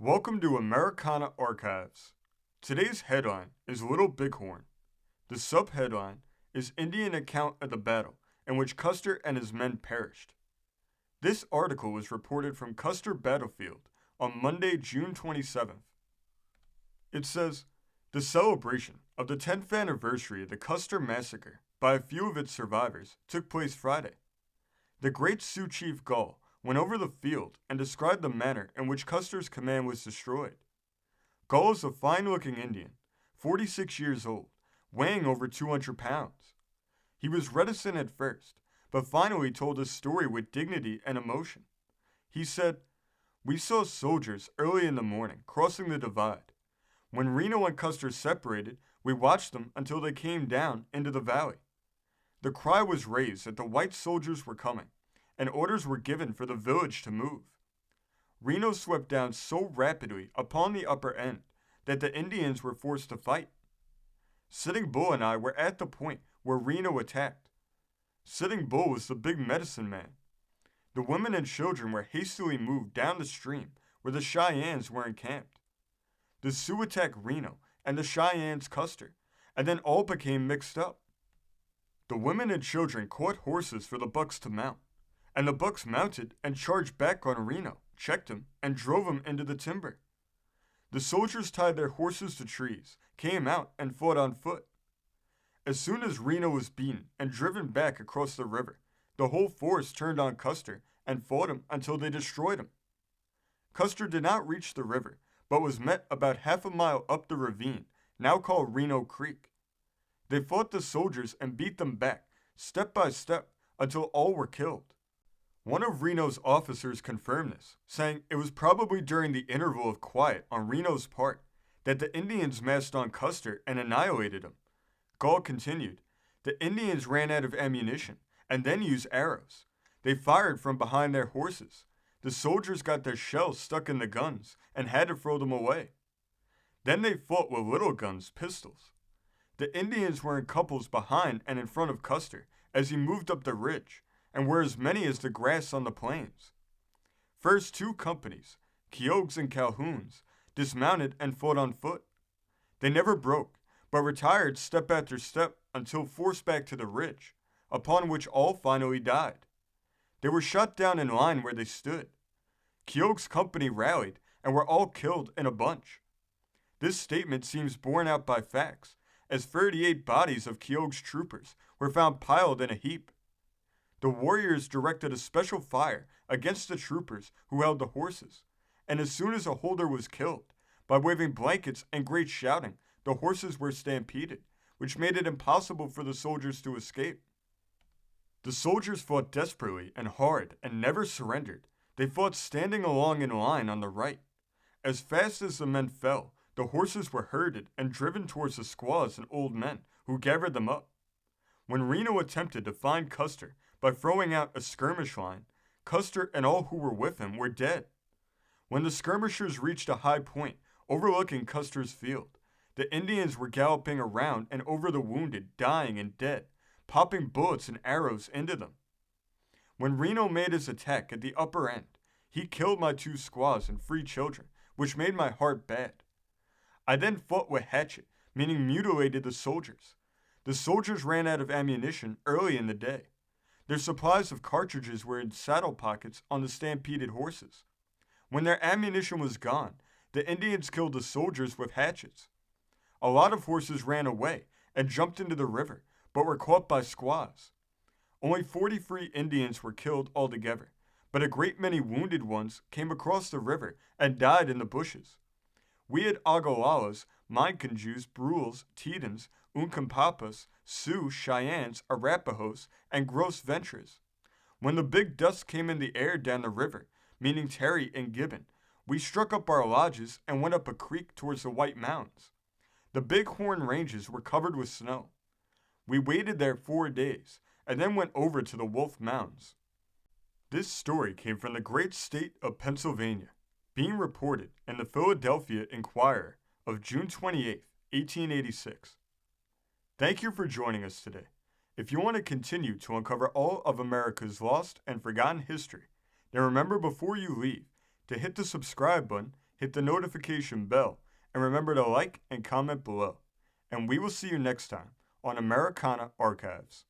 Welcome to Americana Archives. Today's headline is Little Bighorn. The subheadline is Indian Account of the Battle in which Custer and his men perished. This article was reported from Custer Battlefield on Monday, June 27th. It says, the celebration of the 10th anniversary of the Custer Massacre by a few of its survivors took place Friday. The great Sioux Chief Gall went over the field and described the manner in which Custer's command was destroyed. Gall is a fine-looking Indian, 46 years old, weighing over 200 pounds. He was reticent at first, but finally told his story with dignity and emotion. He said, "We saw soldiers early in the morning crossing the divide. When Reno and Custer separated, we watched them until they came down into the valley. The cry was raised that the white soldiers were coming, and orders were given for the village to move. Reno swept down so rapidly upon the upper end that the Indians were forced to fight. Sitting Bull and I were at the point where Reno attacked. Sitting Bull was the big medicine man. The women and children were hastily moved down the stream where the Cheyennes were encamped. The Sioux attacked Reno and the Cheyennes Custer, and then all became mixed up. The women and children caught horses for the bucks to mount, and the bucks mounted and charged back on Reno, checked him, and drove him into the timber. The soldiers tied their horses to trees, came out, and fought on foot. As soon as Reno was beaten and driven back across the river, the whole force turned on Custer and fought him until they destroyed him. Custer did not reach the river, but was met about half a mile up the ravine, now called Reno Creek. They fought the soldiers and beat them back, step by step, until all were killed. One of Reno's officers confirmed this, saying it was probably during the interval of quiet on Reno's part that the Indians massed on Custer and annihilated him. Gall continued, the Indians ran out of ammunition and then used arrows. They fired from behind their horses. The soldiers got their shells stuck in the guns and had to throw them away. Then they fought with little guns, pistols. The Indians were in couples behind and in front of Custer as he moved up the ridge, and were as many as the grass on the plains. First 2 companies, Keogh's and Calhoun's, dismounted and fought on foot. They never broke, but retired step after step until forced back to the ridge, upon which all finally died. They were shot down in line where they stood. Keogh's company rallied and were all killed in a bunch. This statement seems borne out by facts, as 38 bodies of Keogh's troopers were found piled in a heap. The warriors directed a special fire against the troopers who held the horses, and as soon as a holder was killed, by waving blankets and great shouting, the horses were stampeded, which made it impossible for the soldiers to escape. The soldiers fought desperately and hard and never surrendered. They fought standing along in line on the right. As fast as the men fell, the horses were herded and driven towards the squaws and old men who gathered them up. When Reno attempted to find Custer by throwing out a skirmish line, Custer and all who were with him were dead. When the skirmishers reached a high point overlooking Custer's field, the Indians were galloping around and over the wounded, dying and dead, popping bullets and arrows into them. When Reno made his attack at the upper end, he killed my 2 squaws and 3 children, which made my heart bad. I then fought with hatchet, meaning mutilated the soldiers. The soldiers ran out of ammunition early in the day. Their supplies of cartridges were in saddle pockets on the stampeded horses. When their ammunition was gone, the Indians killed the soldiers with hatchets. A lot of horses ran away and jumped into the river, but were caught by squaws. Only 43 Indians were killed altogether, but a great many wounded ones came across the river and died in the bushes. We had Ogallala's, Mincanjus, Brules, Tetons, Uncompapas, Sioux, Cheyennes, Arapahoes, and Gros Ventres. When the big dust came in the air down the river, meaning Terry and Gibbon, we struck up our lodges and went up a creek towards the White Mountains. The Bighorn Ranges were covered with snow. We waited there 4 days, and then went over to the Wolf Mountains. This story came from the great state of Pennsylvania, being reported in the Philadelphia Inquirer of June 28, 1886. Thank you for joining us today. If you want to continue to uncover all of America's lost and forgotten history, then remember before you leave to hit the subscribe button, hit the notification bell, and remember to like and comment below. And we will see you next time on Americana Archives.